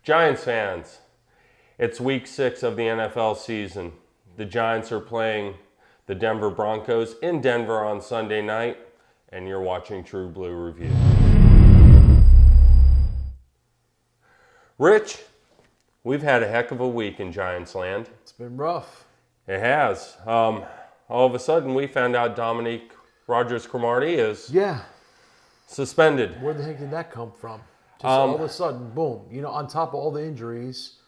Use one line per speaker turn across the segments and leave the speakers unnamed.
Giants fans, it's week 6 of the NFL season. The Giants are playing the Denver Broncos in Denver on Sunday night, and you're watching True Blue Review. Rich, we've had a heck of a week in Giants land.
It's been rough.
It has. All of a sudden, we found out Dominique Rodgers-Cromartie is suspended.
Where the heck did that come from? Just all of a sudden, boom. You know, on top of all the injuries,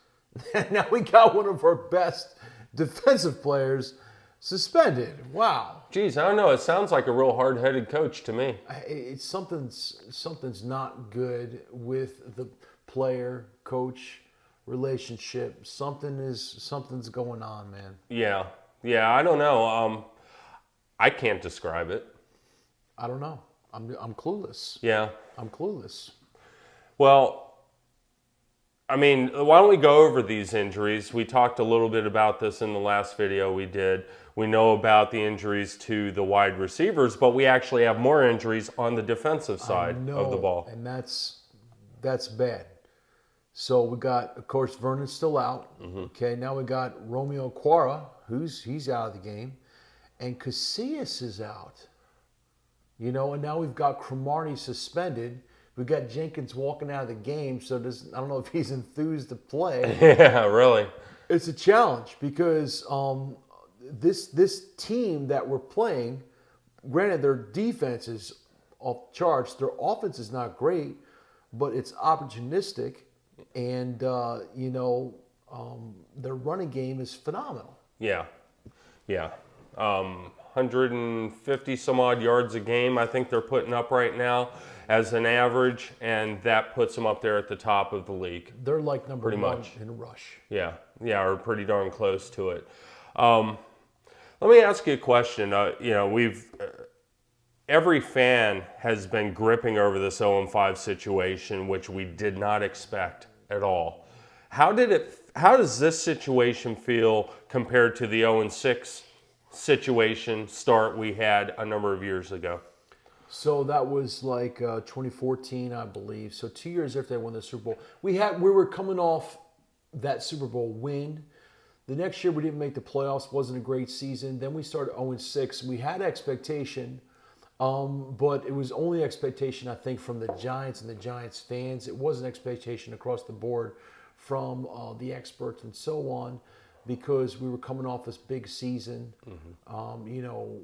now we got one of our best defensive players suspended. Wow.
Geez, I don't know. It sounds like a real hard-headed coach to me.
It's something's not good with the player-coach relationship. Something's going on, man.
Yeah. I don't know. I can't describe it.
I don't know. I'm clueless.
Yeah.
I'm clueless.
Well, I mean, why don't we go over these injuries? We talked a little bit about this in the last video we did. We know about the injuries to the wide receivers, but we actually have more injuries on the defensive side of the ball.
And that's bad. So we got, of course, Vernon's still out. Mm-hmm. Okay, now we got Romeo Quara, he's out of the game, and Casillas is out. You know, and now we've got Cromartie suspended. We got Jenkins walking out of the game, so I don't know if he's enthused to play.
Yeah, really.
It's a challenge because this team that we're playing, granted their defense is off charts, their offense is not great, but it's opportunistic, and their running game is phenomenal.
Yeah. 150 some odd yards a game I think they're putting up right now as an average, and that puts them up there at the top of the league.
They're like number
pretty
one
much
in rush.
Yeah, or pretty darn close to it. Let me ask you a question. Every fan has been gripping over this 0-5 situation, which we did not expect at all. How does this situation feel compared to the 0-6 situation start we had a number of years ago?
So that was like 2014, I believe. So 2 years after they won the Super Bowl, we were coming off that Super Bowl win. The next year we didn't make the playoffs. Wasn't a great season. Then we started 0-6. We had expectation, but it was only expectation, I think, from the Giants and the Giants fans. It wasn't expectation across the board from the experts and so on, because we were coming off this big season,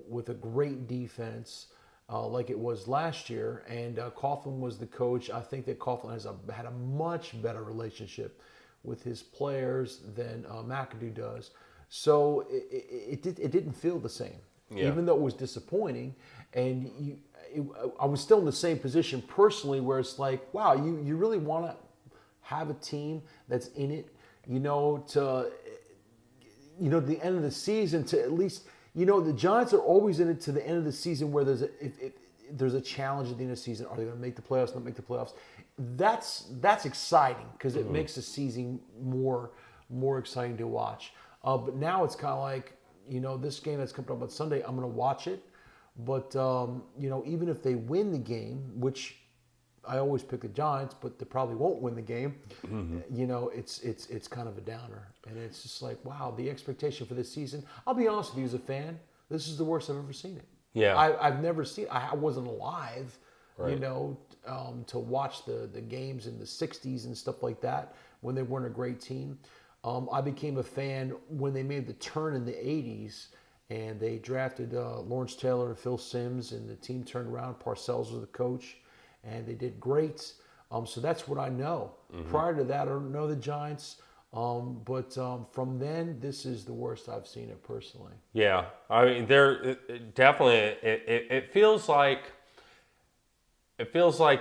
with a great defense. Like it was last year, and Coughlin was the coach. I think that Coughlin had a much better relationship with his players than McAdoo does. So it didn't feel the same, even though it was disappointing. And I was still in the same position personally, where it's like, wow, you really want to have a team that's in it, to the end of the season, to at least. The Giants are always in it to the end of the season, where there's a challenge at the end of the season. Are they going to make the playoffs? Not make the playoffs? That's exciting, because it makes the season more exciting to watch. But now it's kind of like, this game that's coming up on Sunday, I'm going to watch it. But even if they win the game, which I always pick the Giants, but they probably won't win the game. Mm-hmm. It's kind of a downer, and it's just like, wow, the expectation for this season. I'll be honest with you, as a fan, this is the worst I've ever seen it. Yeah, I've never seen. I wasn't alive, right. To watch the games in the '60s and stuff like that when they weren't a great team. I became a fan when they made the turn in the '80s. And they drafted Lawrence Taylor and Phil Simms, and the team turned around. Parcells was the coach, and they did great. So that's what I know. Mm-hmm. Prior to that, I don't know the Giants. But from then, this is the worst I've seen it personally.
Yeah, I mean, definitely. It feels like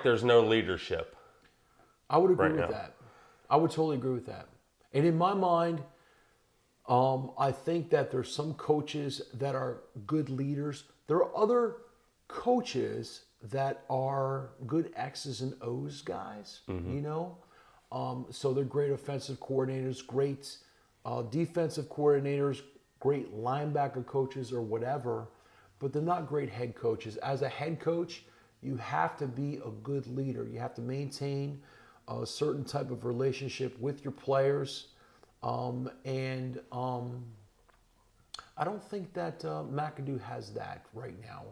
there's no leadership.
I would agree with that. I would totally agree with that. And in my mind, I think that there's some coaches that are good leaders. There are other coaches that are good X's and O's guys, So they're great offensive coordinators, great defensive coordinators, great linebacker coaches or whatever, but they're not great head coaches. As a head coach, you have to be a good leader. You have to maintain a certain type of relationship with your players, and I don't think that McAdoo has that right now.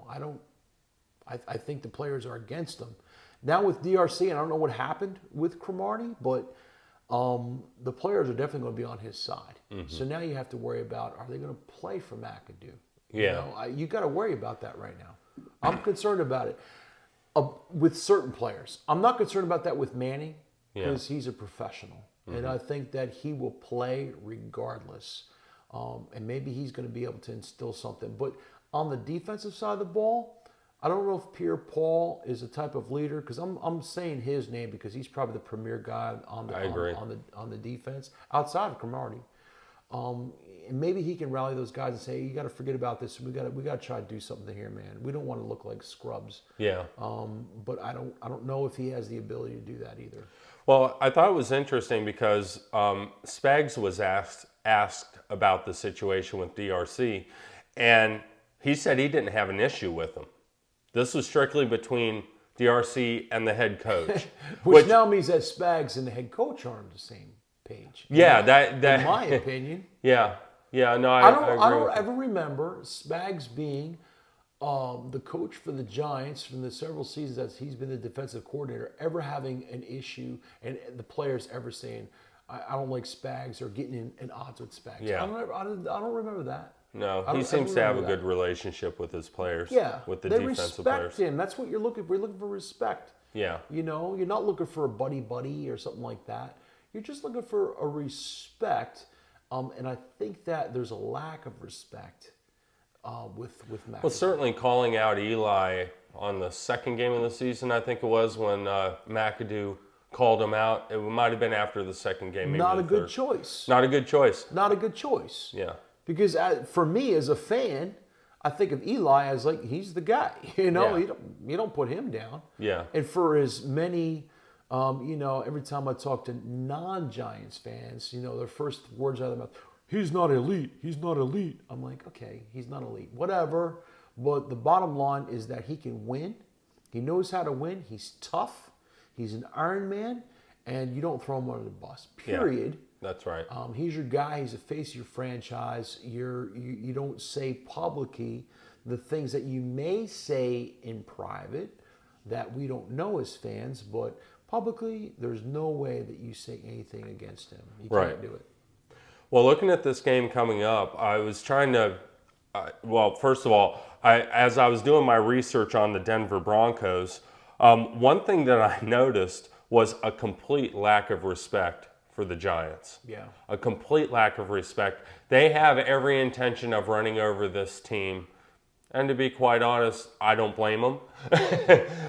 I think the players are against him. Now with DRC, and I don't know what happened with Cromartie, but the players are definitely going to be on his side. So now you have to worry about, are they going to play for McAdoo?
Yeah.
You got to worry about that right now. I'm concerned about it with certain players. I'm not concerned about that with Manning because he's a professional. And I think that he will play regardless. And maybe he's going to be able to instill something. But on the defensive side of the ball, I don't know if Pierre Paul is a type of leader, because I'm saying his name because he's probably the premier guy on the defense outside of Cromartie. And maybe he can rally those guys and say, "You got to forget about this. We got to try to do something here, man. We don't want to look like scrubs."
Yeah.
But I don't know if he has the ability to do that either.
Well, I thought it was interesting because Spags was asked about the situation with DRC, and he said he didn't have an issue with them. This was strictly between DRC and the head coach.
which now means that Spags and the head coach aren't on the same page.
Yeah,
in my opinion.
Yeah, no,
I
agree
don't
with
ever remember Spags being the coach for the Giants from the several seasons that he's been the defensive coordinator, ever having an issue and the players ever saying, I don't like Spags or getting in odds with Spags.
Yeah.
I don't remember that.
No, he seems to have a good relationship with his players.
Yeah,
with the
they
defensive
respect
players.
him. That's what you're looking for. You're looking for respect.
Yeah.
You're not looking for a buddy or something like that. You're just looking for a respect. And I think that there's a lack of respect with McAdoo.
Well, certainly calling out Eli on the second game of the season, I think it was, when McAdoo called him out. It might have been after the second game. Maybe
Not a
the
good
third.
choice.
Not a good choice.
Not a good choice.
Yeah.
Because for me as a fan, I think of Eli as like he's the guy.
Yeah.
You don't put him down.
Yeah.
And for as many, every time I talk to non-Giants fans, their first words out of their mouth, he's not elite. He's not elite. I'm like, okay, he's not elite. Whatever. But the bottom line is that he can win. He knows how to win. He's tough. He's an Iron Man. And you don't throw him under the bus. Period.
Yeah. That's right.
He's your guy. He's the face of your franchise. You don't say publicly the things that you may say in private that we don't know as fans, but publicly, there's no way that you say anything against him. You can't do it.
Well, looking at this game coming up, I was trying to, first of all, as I was doing my research on the Denver Broncos, one thing that I noticed was a complete lack of respect for the Giants.
Yeah.
A complete lack of respect. They have every intention of running over this team. And to be quite honest, I don't blame them.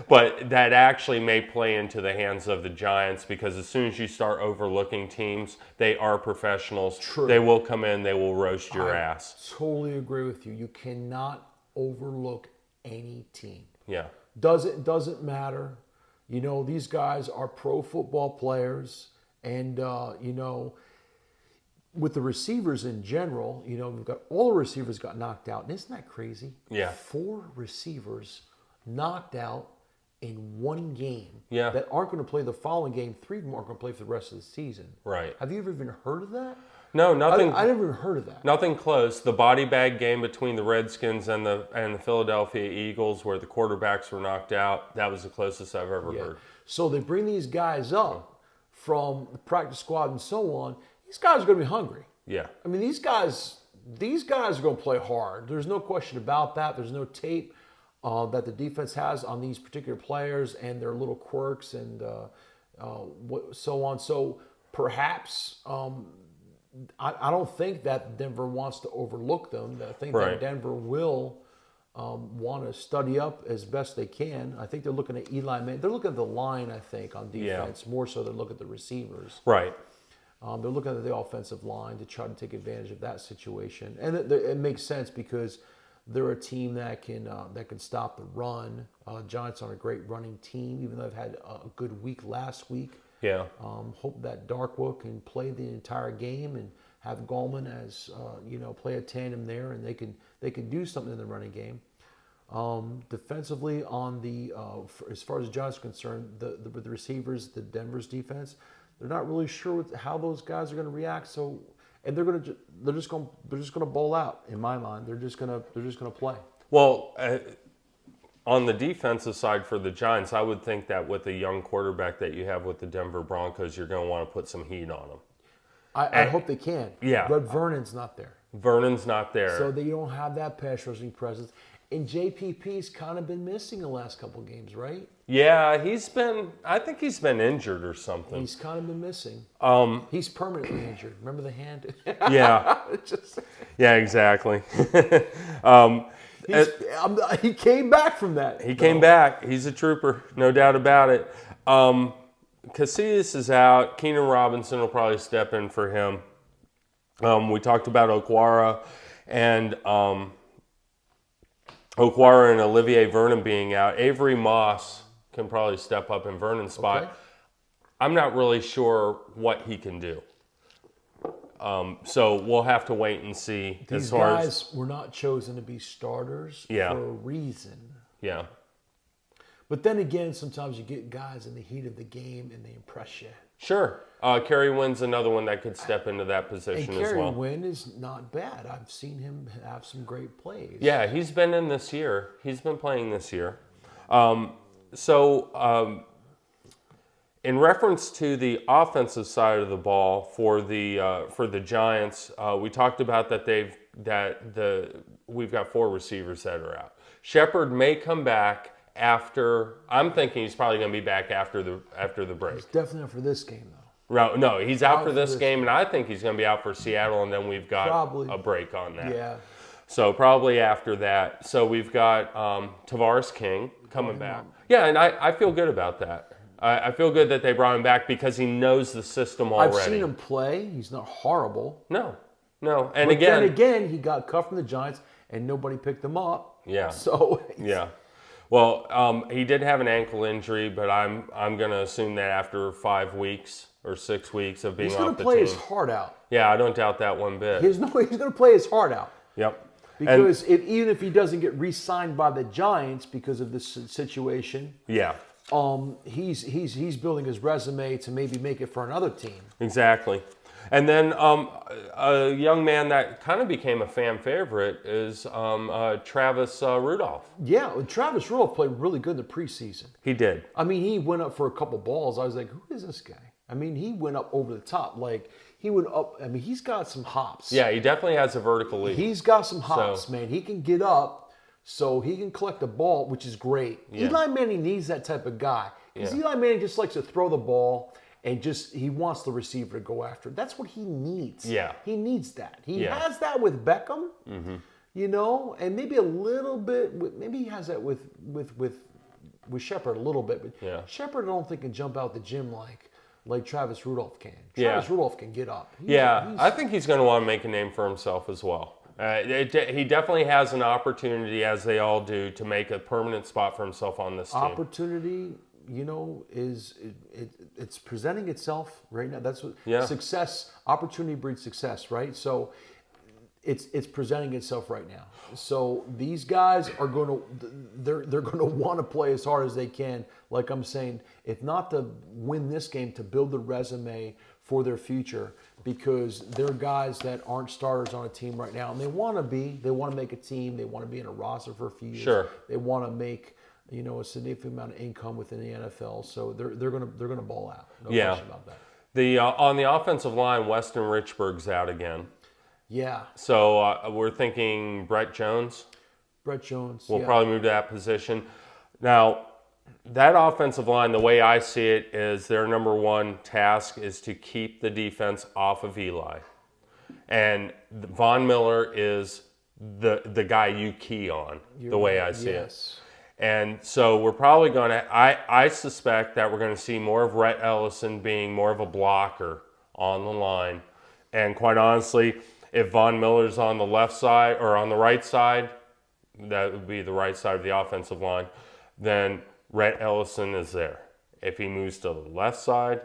But that actually may play into the hands of the Giants, because as soon as you start overlooking teams, they are professionals.
True.
They will come in, they will roast your ass.
Totally agree with you. You cannot overlook any team.
Yeah.
Doesn't matter. These guys are pro football players. And, with the receivers in general, we've got all the receivers got knocked out. And isn't that crazy?
Yeah.
4 receivers knocked out in one game.
Yeah.
That aren't going to play the following game. 3 of them aren't going to play for the rest of the season.
Right.
Have you ever even heard of that?
No, nothing.
I never even heard of that.
Nothing close. The body bag game between the Redskins and the Philadelphia Eagles, where the quarterbacks were knocked out, that was the closest I've ever heard.
So they bring these guys up from the practice squad and so on. These guys are going to be hungry.
Yeah.
I mean, these guys are going to play hard. There's no question about that. There's no tape that the defense has on these particular players and their little quirks and so on. So perhaps I don't think that Denver wants to overlook them. I think that Denver will want to study up as best they can. I think they're looking at Eli Manning. They're looking at the line, I think, on defense more so than look at the receivers.
Right.
They're looking at the offensive line to try to take advantage of that situation, and it makes sense because they're a team that can stop the run. Giants are a great running team, even though they've had a good week last week.
Yeah.
Hope that Darkwa can play the entire game and have Gallman as play a tandem there, and they can do something in the running game. Defensively, on the as far as the Giants are concerned, the receivers, the Denver's defense, they're not really sure how those guys are going to react. So, and they're just going to bowl out. In my mind, they're just going to play.
Well, on the defensive side for the Giants, I would think that with the young quarterback that you have with the Denver Broncos, you're going to want to put some heat on them.
I hope they can.
Yeah.
But Vernon's not there.
Vernon's not there.
So they don't have that pass rushing presence. And JPP's kind of been missing the last couple of games, right?
Yeah, I think he's been injured or something.
He's kind of been missing. He's permanently injured. Remember the hand?
Yeah. Yeah, exactly.
He came back from that.
He came back. He's a trooper, no doubt about it. Casillas is out. Keenan Robinson will probably step in for him. We talked about Okwara and Olivier Vernon being out. Avery Moss can probably step up in Vernon's spot.
Okay.
I'm not really sure what he can do. So we'll have to wait and see.
These guys were not chosen to be starters for a reason.
Yeah.
But then again, sometimes you get guys in the heat of the game and they impress you.
Sure. Kerry Wynn's another one that could step into that position as well.
And Kerry Wynn is not bad. I've seen him have some great plays.
Yeah, he's been in this year. He's been playing this year. In reference to the offensive side of the ball for the Giants, we talked about that we've got 4 receivers that are out. Shepard may come back after. I'm thinking he's probably going to be back after the break.
He's definitely not for this game though.
No, he's out for this game, and I think he's going to be out for Seattle, and then we've got a break on that.
Yeah.
So probably after that. So we've got Tavares King coming back. Yeah, and I feel good about that. I feel good that they brought him back because he knows the system already.
I've seen him play. He's not horrible.
No. And
but then again, he got cut from the Giants, and nobody picked him up.
Yeah.
So
yeah. Well, he did have an ankle injury, but I'm going to assume that after 5 weeks or 6 weeks of being off the team,
he's going to play his heart out.
Yeah, I don't doubt that one bit.
He's going to play his heart out.
Yep.
Because even if he doesn't get re-signed by the Giants because of this situation,
yeah,
he's building his resume to maybe make it for another team.
Exactly. And then a young man that kind of became a fan favorite is Travis Rudolph.
Yeah, Travis Rudolph played really good in the preseason.
He did.
I mean, he went up for a couple balls. I was like, who is this guy? I mean, he went up over the top. Like, he went up. I mean, he's got some hops.
Yeah, he definitely has a vertical leap.
He's got some hops, man. He can get up, so he can collect the ball, which is great. Yeah. Eli Manning needs that type of guy. Because Eli Manning just likes to throw the ball and he wants the receiver to go after it. That's what he needs.
Yeah.
He needs that. He has that with Beckham, and maybe a little bit, maybe he has that with Shepard a little bit. But Shepard I don't think can jump out the gym like Travis Rudolph can. Travis Rudolph can get up.
I think he's going to want to make a name for himself as well. He definitely has an opportunity, as they all do, to make a permanent spot for himself on this team.
Opportunity, it's presenting itself right now. That's what success. Opportunity breeds success, right? So it's presenting itself right now. So these guys are going to they're going to want to play as hard as they can. Like I'm saying, if not to win this game, to build a resume for their future, because they're guys that aren't starters on a team right now, and they want to be. They want to make a team. They want to be in a roster for a few years.
Sure.
They want to make a significant amount of income within the NFL. So they're gonna ball out. No question about that.
On the offensive line, Weston Richburg's out again.
Yeah.
So we're thinking Brett Jones.
Brett Jones.
We'll probably move to that position. Now, that offensive line, the way I see it, is their number one task is to keep the defense off of Eli. And Von Miller is the guy you key on, the way I see it. And so we're probably going to, I suspect that we're going to see more of Rhett Ellison being more of a blocker on the line. And quite honestly, if Von Miller's on the left side or on the right side, that would be the right side of the offensive line, then Rhett Ellison is there. If he moves to the left side,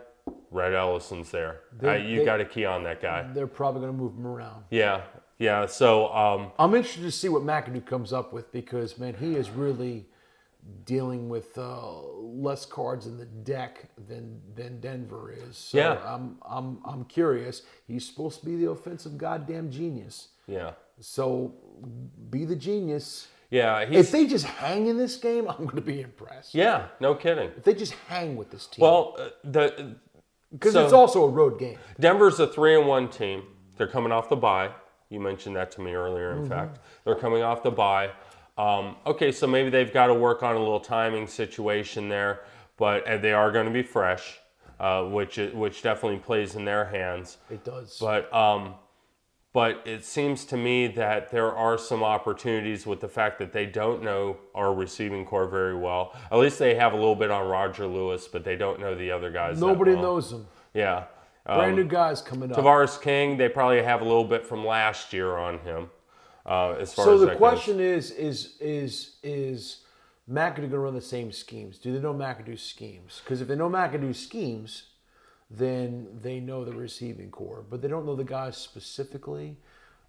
Rhett Ellison's there. You got to key on that guy.
They're probably going to move him around.
Yeah. Yeah. So
I'm interested to see what McAdoo comes up with because, man, he is really dealing with less cards in the deck than Denver is. So
Yeah.
I'm curious. He's supposed to be the offensive goddamn genius.
yeah.
So be the genius.
Yeah.
If they just hang in this game, I'm going to be impressed.
Yeah. No kidding.
If they just hang with this team.
Well,
because it's also a road game.
Denver's a 3-1 team. They're coming off the bye. You mentioned that to me earlier, in fact. They're coming off the bye. Okay, so maybe they've got to work on a little timing situation there, but and they are going to be fresh, which definitely plays in their hands.
It does.
But it seems to me that there are some opportunities with the fact that they don't know our receiving core very well. At least they have a little bit on Roger Lewis, but they don't know the other guys.
Nobody
that well.
knows them.
Yeah.
Brand new guys coming up.
Tavares King, they probably have a little bit from last year on him. As far
So
as
the
that
question
goes.
is McAdoo going to run the same schemes? Do they know McAdoo's schemes? Because if they know McAdoo's schemes, then they know the receiving core, but they don't know the guys specifically.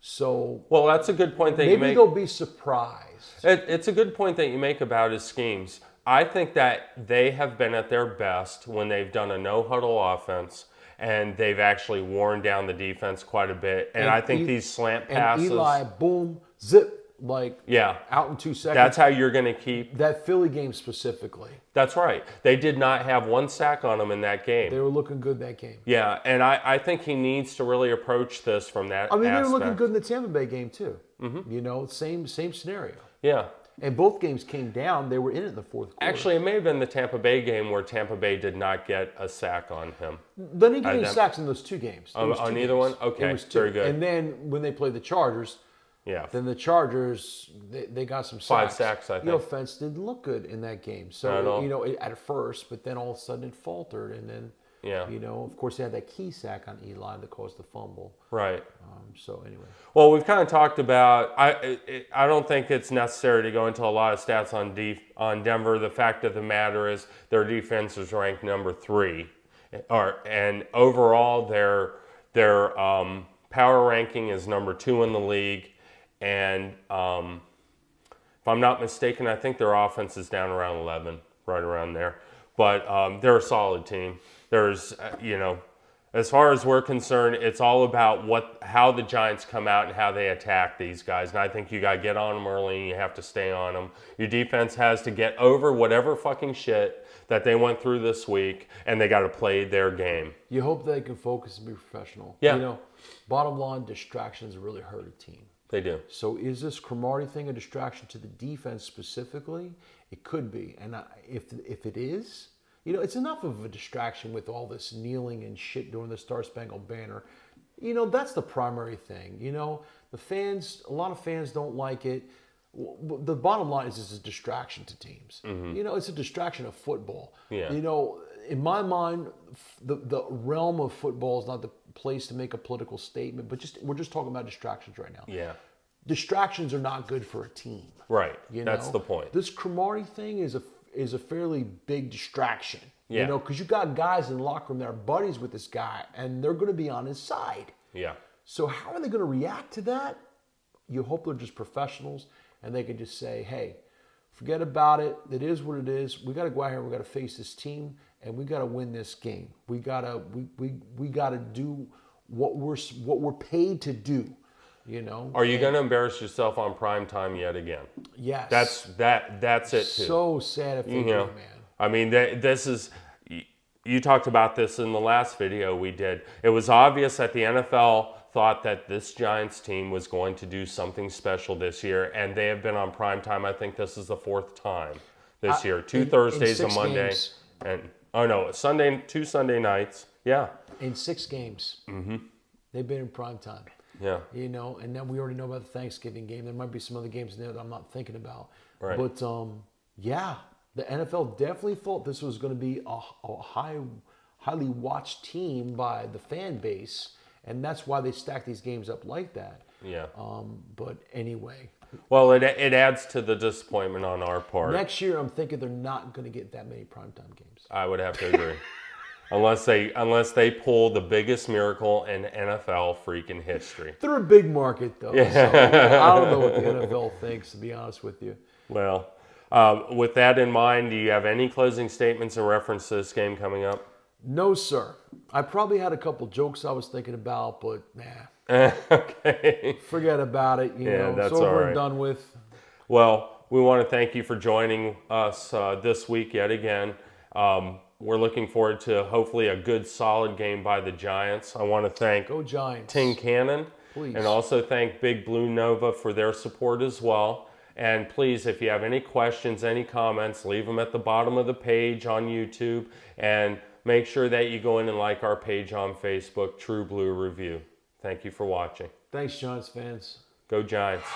So
Well, that's a good point that you
maybe
make.
they'll be surprised.
It's a good point that you make about his schemes. I think that they have been at their best when they've done a no-huddle offense and they've actually worn down the defense quite a bit. And I think these slant passes.
And Eli, boom, zip, like
Yeah.
out in 2 seconds.
That's how you're going to keep.
That Philly game specifically.
That's right. They did not have one sack on them in that game.
They were looking good that game.
Yeah, and I think he needs to really approach this from that
I mean, they were
aspect.
looking good in the Tampa Bay game too. Mm-hmm. You know, same scenario.
Yeah.
And both games came down. They were in it in the fourth quarter.
Actually, it may have been the Tampa Bay game where Tampa Bay did not get a sack on him.
They didn't get any sacks in those two games. There was
On
two
either
games.
one? Okay,
It was two.
very good.
And then when they played the Chargers,
Yeah.
then the Chargers, they got some sacks.
5 sacks, I
The
think.
offense didn't look good in that game.
Not at
So,
all.
you know, at first, but then all of a sudden it faltered. And then,
Yeah.
you know, of course, they had that key sack on Eli that caused the fumble.
Right.
So, anyway.
Well, we've kind of talked about. I don't think it's necessary to go into a lot of stats on Denver. The fact of the matter is their defense is ranked number 3, and overall their power ranking is number 2 in the league. And if I'm not mistaken, I think their offense is down around 11, right around there. But they're a solid team. There's as far as we're concerned, it's all about how the Giants come out and how they attack these guys. And I think you got to get on them early and you have to stay on them. Your defense has to get over whatever fucking shit that they went through this week, and they got to play their game.
You hope they can focus and be professional.
Yeah.
You know, bottom line, distractions really hurt a team.
They do.
So is this Cromartie thing a distraction to the defense specifically? It could be. And if it is, you know, it's enough of a distraction with all this kneeling and shit during the Star Spangled Banner. You know, that's the primary thing. You know, a lot of fans don't like it. The bottom line is it's a distraction to teams. Mm-hmm. You know, it's a distraction of football.
Yeah.
You know, in my mind, the realm of football is not the place to make a political statement, but we're just talking about distractions right now.
Yeah.
Distractions are not good for a team.
Right.
You
That's
know?
the point.
This Cromartie thing is a fairly big distraction.
Yeah.
You know, because you got guys in the locker room that are buddies with this guy, and they're going to be on his side.
Yeah.
So how are they going to react to that? You hope they're just professionals, and they can just say, "Hey, forget about it. It is what it is. We got to go out here. We got to face this team, and we got to win this game. We got to do what we're paid to do." You know.
Are you going to embarrass yourself on prime time yet again?
Yes.
That's it too.
So sad if they do, man.
I mean, this is. You talked about this in the last video we did. It was obvious that the NFL thought that this Giants team was going to do something special this year, and they have been on prime time. I think this is the 4th time this year. 2 Thursdays, a Monday,
games.
and 2 Sunday nights. Yeah.
In 6 games, they've been in prime time.
Yeah.
You know, and then we already know about the Thanksgiving game. There might be some other games in there that I'm not thinking about.
Right.
But yeah, the NFL definitely thought this was going to be a highly watched team by the fan base, and that's why they stack these games up like that.
Yeah.
But anyway.
Well, it adds to the disappointment on our part.
Next year, I'm thinking they're not going to get that many primetime games.
I would have to agree. unless they pull the biggest miracle in NFL freaking history.
They're a big market, though. So, I don't know what the NFL thinks, to be honest with you.
Well, with that in mind, do you have any closing statements in reference to this game coming up?
No, sir. I probably had a couple jokes I was thinking about, but nah.
Okay.
Forget about it. You know,
that's
it's over
all right.
and done with.
Well, we want to thank you for joining us this week yet again. We're looking forward to hopefully a good, solid game by the Giants. I want to thank
Go Giants.
Ting Cannon,
Please.
and also thank Big Blue Nova for their support as well. And please, if you have any questions, any comments, leave them at the bottom of the page on YouTube, and make sure that you go in and like our page on Facebook, True Blue Review. Thank you for watching.
Thanks, Giants fans.
Go Giants.